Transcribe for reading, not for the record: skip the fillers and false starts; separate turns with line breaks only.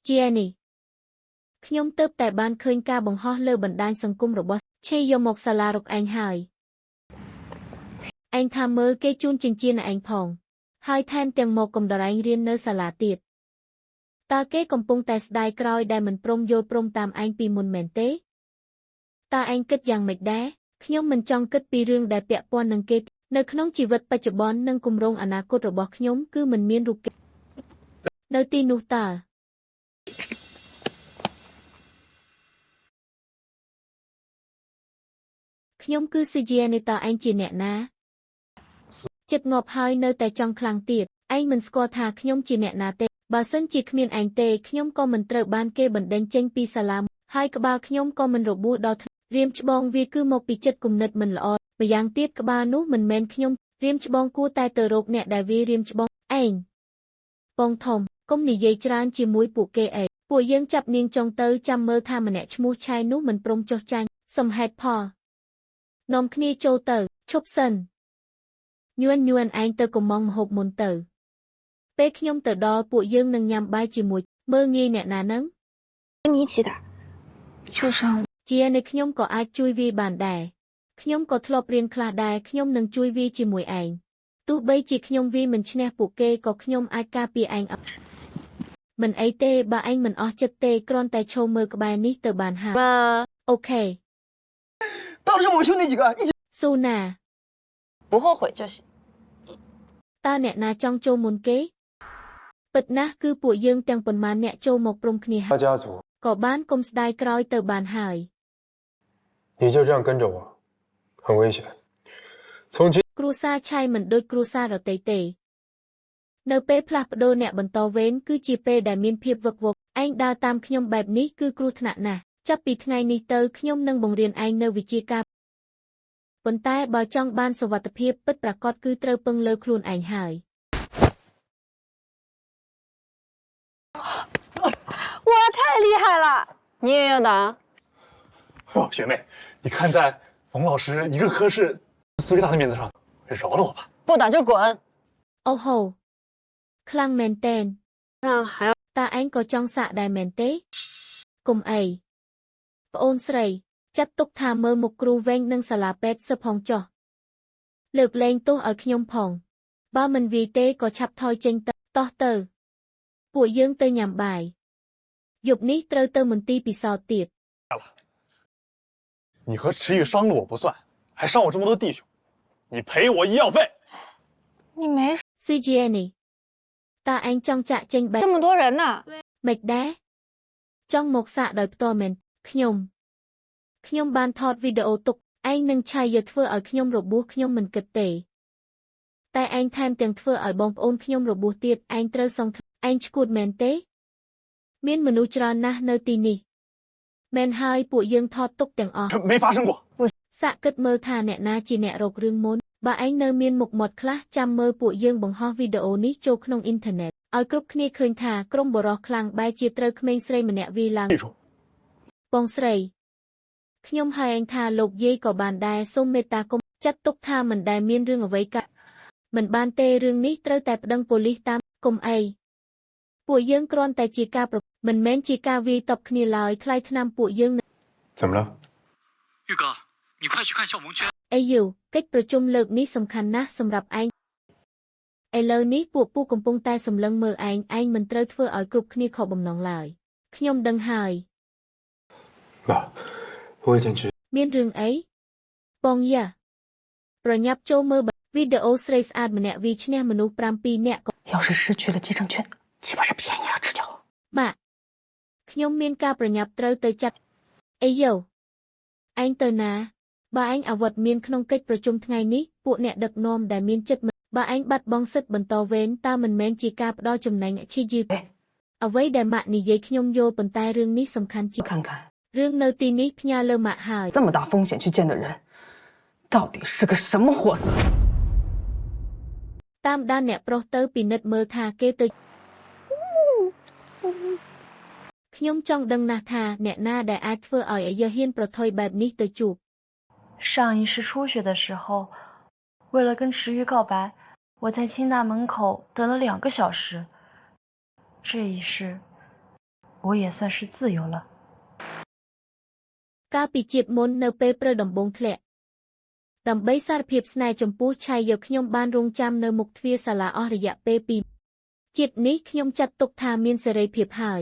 ជានេះខ្ញុំទៅតែបានឃើញការបង្ហោះលើបណ្ដាញសង្គមរបស់ឆេយកមកសាលារកឯងហើយឯងថាមើលគេជូនចិញ្ចៀនឯងផងហើយថែមទាំងមកកំដរឯងរៀននៅសាលាទៀតតើគេកំពុងតែស្ដាយក្រោយដែលមិនព្រមយល់ព្រមតាមឯងពីមុនមែនទេតើឯងគិតយ៉ាងម៉េចដែរខ្ញុំមិនចង់គិតពីរឿងដែលពាក់ព័ន្ធនឹងគេនៅក្នុងជីវិតបច្ចុប្បន្ននិងគម្រោងអនាគតរបស់ខ្ញុំគឺមិនមានរូបគេនៅទីនោះតើខ្ញុំគឺស៊ីជានេះតើឯងជាអ្នកណាចិត្តងាប់ហើយនៅតែចង់ខ្លាំងទៀតឯងមិនស្គាល់ថាខ្ញុំជាអ្នកណាទេបើសិនជាគ្មានឯងទេខ្ញុំក៏មិនត្រូវបានគេបណ្ដេញចេញពីសាលាហើយក្បាលខ្ញុំក៏មិនរបួសដល់រៀមច្បងវាគឺមកពីចិត្តគំនិតមិនល្អម្យ៉ាងទៀតក្បាលនោះមិនមែនខ្ញុំរៀមច្បងគួរតែទៅរកអ្នកដែលវារៀមច្បងឯងបងធំកុំនិយាយច្រើនជាមួយពួកគេអីពួកយើងចាប់នាងចុងទៅចាំមើលថាម្នាក់ឈ្មោះឆៃនោះមិនព្រមចុះចាញ់សំហេតុផលនាំគ្នាចូលទៅឈប់សិនញួនឯងទៅកំងម្ហូបមុនទៅពេលខ្ញុំទៅដល់ពួកយើងនឹងញ៉ាំបាយជាមួយមើលងាយអ្នកណានឹងជានៅខ្ញុំក៏អាចជួយវាបានដែរខ្ញុំក៏ធ្លាប់រៀនខ្លះដែរខ្ញុំនឹងជួយវាជាមួយឯងទោះបីជាខ្ញុំវាមិនឈ្នះពួកគេក៏ខ្ញុំអាចការពារឯងមិនអីទេបើឯងមិនអស់ចិត្តទេគ្រាន់តែឈរមើលក្បែរនេះទៅបានហើយអូខេ
到了就我们兄弟几个一起
ស៊ូណា
不后悔就行
តើអ្នកណាចង់ចូលមុនគេពិតណាស់គឺពួកយើងទាំងប៉ុន្មានអ្នកចូលមកព្រមគ្នាហើយ
家族
ក៏បានកុំស្ដាយក្រោយទៅបានហើយ
你就这样跟着我很危险从今
គ្រួសារឆៃមិនដូចគ្រួសារដទៃទេនៅពេលផ្លាស់ប្ដូរអ្នកបន្តវេនគឺជាពេលដែលមានភាពវឹកវរឯងដើរតាមខ្ញុំបែបនេះគឺគ្រោះថ្នាក់ណាស់ចាប់ពីថ្ងៃនេះទៅខ្ញុំនឹងបង្រៀនឯងនៅវិជ្ជាការប៉ុន្តែបើចង់បានសុវត្ថិភាពពិតប្រាកដគឺត្រូវពឹងលើខ្លួនឯងហើយ
哇太厉害了你也要打
哦，学妹，你看在冯老师一个科室随大的面子上，饶了我吧。
不打就滚
អូហូខ្លាំងមែនទែន
那还要
តើឯងក៏ចង់សាកដែរមែនទេកុំអីប្អូនស្រីចាត់ទុកថាមើលមុខគ្រូវែងនិងសាលាពេទ្យសឹកផងចុះលើកលែងទោសឲ្យខ្ញុំផងបើមិនវាយទេក៏ឆាប់ថយចេញទៅតោះទៅពួកយើងទៅញ៉ាំបាយយប់នេះត្រូវទៅមន្ទីរពិសោធន៍ទៀត
你和池玉伤了我不算，还伤我这么多弟兄，你赔我医药费。
你没
ស៊ីជានេះតើឯងចង់ចាក់ចេញបែប
这么多人呢
មិនដែរចង់មកសាកដោយផ្ទាល់មែនខ្ញុំបានថតវីដេអូទុកឯងនឹងឆាយយកធ្វើឲ្យខ្ញុំរបួសខ្ញុំមិនគិតទេតែឯងថែមទាំងធ្វើឲ្យបងប្អូនខ្ញុំរបួសទៀតឯងត្រូវសងឯងឈួតមែនទេមានមនុស្សច្រើនណាស់នៅទីនេះមែនហើយពួកយើងថតទុកទាំងអស់
没发生过
សាកគិតមើលថាអ្នកណាជាអ្នករករឿងមុនបើឯងនៅមានមុខមាត់ខ្លះចាំមើលពួកយើងបង្ហោះវីដេអូនេះចូលក្នុងអ៊ីនធឺណិតឲ្យគ្រប់គ្នាឃើញថាក្រុមបរិសុទ្ធខ្លាំងបែរជាត្រូវក្មេងស្រីម្នាក់វាយឡើងបងស្រីខ្ញុំហើយឯងថាលោកយាយក៏បានដែរសូមមេត្តាកុំចាត់ទុកថាមិនដែលមានរឿងអ្វីកើតមិនបានទេរឿងនេះត្រូវតែប្តឹងប៉ូលីសតាមកុំអីពួកយើងគ្រាន់តែជាការមិនមែនជាការវាយតប់គ្នាឡើយថ្លៃថ្នាំពួកយើង
怎么了
玉哥你快去看校蒙娟
អីយូកិច្ចប្រជុំលើកនេះសំខាន់ណាស់សម្រាប់ឯងឥឡូវនេះពួកពូកំពុងតែសម្លឹងមើលឯងមិនត្រូវធ្វើឲ្យគ្រប់គ្នាខកបំណងឡើយខ្ញុំដឹងហើយ
爸我已经知
មានរឿងអីបងយ៉ាប្រញាប់ចូលមើលវីដេអូស្រីស្អាតម្នាក់វាឈ្នះមនុស្ស7នាក់
要是失去了继承权岂不是便宜了赤脚
បាទខ្ញុំមានការប្រញាប់ត្រូវទៅចាត់អីយ៉ូឯងទៅណាបើឯងអាវុធមានក្នុងកិច្ចប្រជុំថ្ងៃនេះពួកអ្នកដឹកនាំដែលមានចិត្តបើឯងបាត់បង់សិទ្ធិបន្តវេនតើមិនមែនជាការផ្ដោតចំណេញឈីយឺអ្វីដែលម៉ាក់និយាយខ្ញុំយល់ប៉ុន្តែរឿងនេះសំខាន់ជាង
看看
រឿងនៅទីនេះផ្ញើលើម៉ាក់ហើយ
这么大风险去见的人到底是个什么货色
តាមដានអ្នកប្រុសទៅពិនិត្យមើលថាគេទៅខ្ញុំចង់ដឹងណាស់ថាអ្នកណាដែលអាចធ្វើឲ្យអាយុហ៊ានប្រថុយបែបនេះទៅជួប
上一世初雪的时候，为了跟池鱼告白，我在清大门口等了2个小时。这一世，我也算是自由了。
កាលពីជាតិមុននៅពេលព្រឹកដំបូងធ្លាក់ដើម្បីសារភាពស្នេហ៍ចំពោះឆៃយកខ្ញុំបានរងចាំនៅមុខទ្វារសាលាអស់រយៈពេល2 ជាតិនេះខ្ញុំចាត់ទុកថាមានសេរីភាពហើយ